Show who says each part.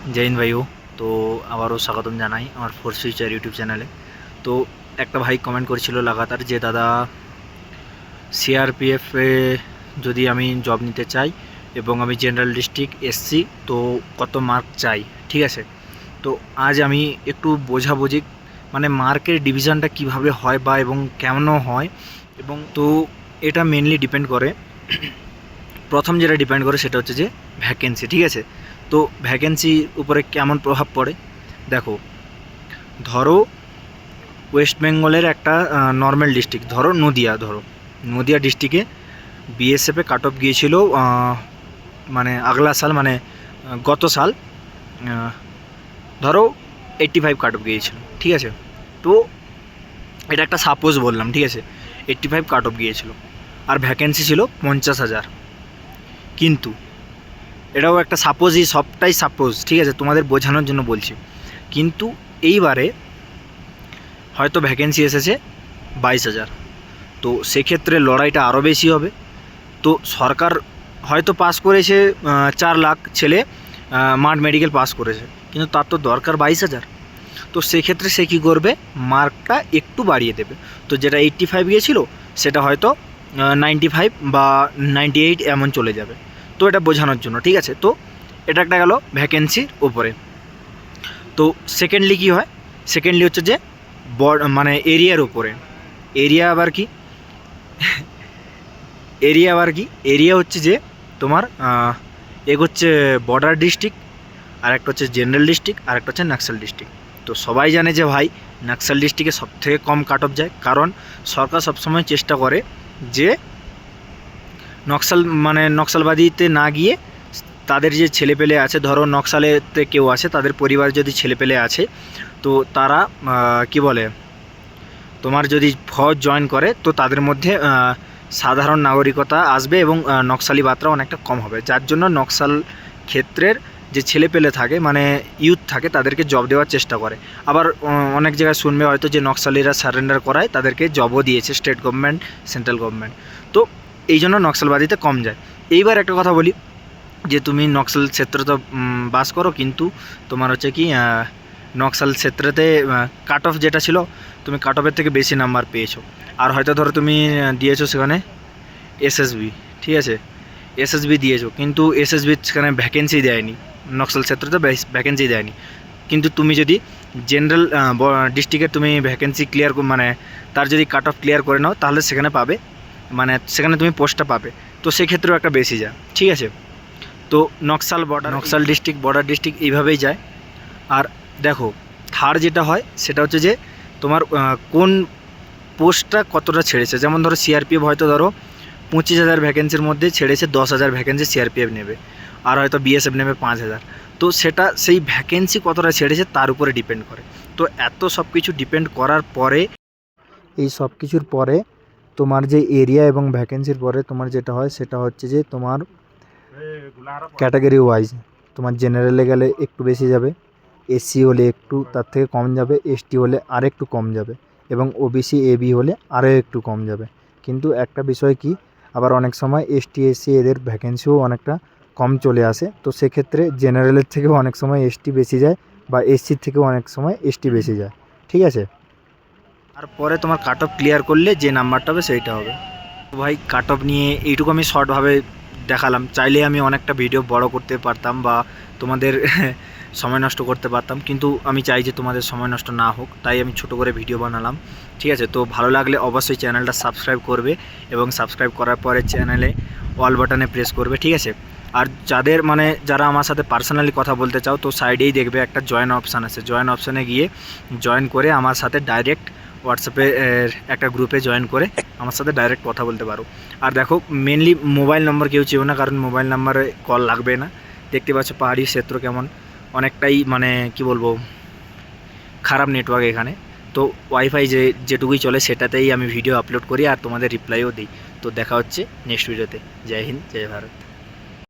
Speaker 1: जय हिंद भाइयों। तो आबारो स्वागतम जानाई आमार फोर्स फ्यूचर यूट्यूब चैनले। तो एक भाई कमेंट करेछिलो लगातार जे दादा सीआरपीएफ जदि आमी जब निते चाई एबं आमी जेनारेल डिस्ट्रिक्ट एससी तो कत मार्क चाई। ठीक है, तो आज आमी एकटू बोझाबुझी माने मार्केर डिविजनटा किभाबे हय बा एबं केमन हय एबं तो एटा मेनलि डिपेंड करे प्रथम जेटा डिपेंड करे सेटा हच्छे जे भैकेंसि। ठीक है, तो भैकेंसि ऊपर केमन प्रभाव पड़े देखो। धरो वेस्ट बेंगलेर एक नर्माल डिस्ट्रिक्ट धरो नदिया, धरो नदिया डिस्ट्रिक्टे बीएसएफ काट अफ गिয়েছিল माने अगला साल माने गत साल धरो 85 काट अफ गिয়েছিল। ठीक है, तो এটা একটা সাপোজ বললাম। ঠিক আছে, 85 কাট অফ গিয়েছিল আর ভ্যাকেন্সি ছিল 50,000। কিন্তু এটাও একটা সাপোজই, সবটাই সাপোজ। ঠিক আছে, তোমাদের বোঝানোর জন্য বলছি। কিন্তু এইবারে হয়তো ভ্যাকেন্সি এসেছে 22,000, তো সেক্ষেত্রে লড়াইটা আরও বেশি হবে। তো সরকার হয়তো পাস করেছে 4 লাখ ছেলে মাঠ মেডিকেল পাস করেছে, কিন্তু তার তো দরকার 22,000। তো সেক্ষেত্রে সে কী করবে, মার্কটা একটু বাড়িয়ে দেবে। তো যেটা 85 গিয়েছিল সেটা হয়তো 95 বা 98 এমন চলে যাবে। তো এটা বোঝানোর জন্য। ঠিক আছে, তো এটা একটা গেল ভ্যাকেন্সির উপরে। তো সেকেন্ডলি কী হয়, সেকেন্ডলি হচ্ছে যে মানে এরিয়ার উপরে। এরিয়া আবার কি এরিয়া হচ্ছে যে তোমার এক হচ্ছে বর্ডার ডিস্ট্রিক্ট, আর একটা হচ্ছে জেনারেল ডিস্ট্রিক্ট, আর একটা হচ্ছে নকশাল ডিস্ট্রিক্ট। তো সবাই জানে যে ভাই নকশাল ডিস্ট্রিক্টে সবথেকে কম কাট অফ যায়, কারণ সরকার সবসময় চেষ্টা করে যে নকশালবাদীতে না গিয়ে তাদের যে ছেলেপেলে আছে, ধরো নকশালেতে কেউ আছে, তাদের পরিবার যদি ছেলেপেলে আছে, তো তারা কি বলে তোমার যদি ফৌজ জয়েন করে তো তাদের মধ্যে সাধারণ নাগরিকতা আসবে এবং নকশালি বার্তা অনেকটা কম হবে। যার জন্য নকশাল ক্ষেত্রের যে ছেলেপেলে থাকে মানে ইউথ থাকে তাদেরকে জব দেওয়ার চেষ্টা করে। আবার অনেক জায়গায় শুনবে হয়তো যে নকশালিরা সারেন্ডার করায় তাদেরকে জবও দিয়েছে স্টেট গভর্নমেন্ট, সেন্ট্রাল গভর্নমেন্ট। তো এই জন্য নকশালবাদীতে কম যায়। এইবার একটা কথা বলি যে তুমি নকশাল ক্ষেত্রে তো বাস করো, কিন্তু তোমার হচ্ছে কি নকশাল ক্ষেত্রেতে কাট অফ যেটা ছিল তুমি কাট অফের থেকে বেশি নাম্বার পেয়েছো। আর হয়তো ধরো তুমি দিয়েছো সেখানে এসএসবি, ঠিক আছে, এসএসবি দিয়েছো, কিন্তু এসএসবি সেখানে ভ্যাকেন্সি দেয়নি, নকশাল ক্ষেত্রে ভ্যাকেন্সি দেয়নি। কিন্তু তুমি যদি জেনারেল ডিস্ট্রিক্টের তুমি ভ্যাকেন্সি ক্লিয়ার মানে তার যদি কাট অফ ক্লিয়ার করে নাও তাহলে সেখানে পাবে, মানে সেখানে তুমি পোস্টটা পাবে। তো সেক্ষেত্রেও একটা বেশি যায়। ঠিক আছে, তো নকশাল ডিস্ট্রিক্ট, বর্ডার ডিস্ট্রিক্ট এইভাবেই যায়। আর দেখো থার্ড যেটা হয় সেটা হচ্ছে যে তোমার কোন পোস্টটা কতটা ছেড়েছে। যেমন ধরো সিআরপিএফ হয়তো ধরো 25,000 ভ্যাকেন্সির মধ্যে ছেড়েছে 10,000 ভ্যাকেন্সি সিআরপিএফ নেবে, আর হয়তো বিএসএফ নেবে 5,000। তো সেটা সেই ভ্যাকেন্সি কতটা ছেড়েছে তার উপরে ডিপেন্ড করে। তো এত সব কিছু ডিপেন্ড করার পরে, এই সব কিছুর পরে তোমার যে এরিয়া এবং ভ্যাকেন্সির পরে তোমার যেটা হয় সেটা হচ্ছে যে তোমার ক্যাটাগরি ওয়াইজ তোমার জেনারেলে গেলে একটু বেশি যাবে, এসসি হলে একটু তার থেকে কম যাবে, এসটি হলে আর একটু কম যাবে, এবং ওবিসি এবি হলে আরও একটু কম যাবে। কিন্তু একটা বিষয় কি, আবার অনেক সময় এসটি এসসি এদের ভ্যাকেন্সিও অনেকটা কম চলে আসে। তো সেক্ষেত্রে জেনারেলের থেকেও অনেক সময় এসটি বেশি যায়, বা এসসির থেকেও অনেক সময় এসটি বেশি যায়। ঠিক আছে, তারপরে তোমার কাট অফ ক্লিয়ার করলে যে নাম্বারটা হবে সেইটা হবে। তো ভাই কাট অফ নিয়ে এইটুকু আমি শর্টভাবে দেখালাম। চাইলে আমি অনেকটা ভিডিও বড় করতে পারতাম বা তোমাদের সময় নষ্ট করতে পারতাম, কিন্তু আমি চাই যে তোমাদের সময় নষ্ট না হোক, তাই আমি ছোট করে ভিডিও বানালাম। ঠিক আছে, তো ভালো লাগলে অবশ্যই চ্যানেলটা সাবস্ক্রাইব করবে, এবং সাবস্ক্রাইব করার পরে চ্যানেলে অল বাটনে প্রেস করবে। ঠিক আছে, আর যারা আমার সাথে পার্সোনালি কথা বলতে চাও তো সাইডেই দেখবে একটা জয়েন অপশান আছে, জয়েন অপশানে গিয়ে জয়েন করে আমার সাথে ডাইরেক্ট হোয়াটসঅ্যাপে একটা গ্রুপে জয়েন করে আমার সাথে ডাইরেক্ট কথা বলতে পারো। আর দেখো মেনলি মোবাইল নাম্বার কেউ চেও না, কারণ মোবাইল নাম্বারে কল লাগবে না। দেখতে পাচ্ছ পাহাড়ি ক্ষেত্র কেমন, অনেকটাই মানে কি বলবো খারাপ নেটওয়ার্ক এখানে। তো ওয়াইফাই যেটুকুই চলে সেটাতেই আমি ভিডিও আপলোড করি আর তোমাদের রিপ্লাইও দিই। তো দেখা হচ্ছে নেক্সট ভিডিওতে। জয় হিন্দ, জয় ভারত।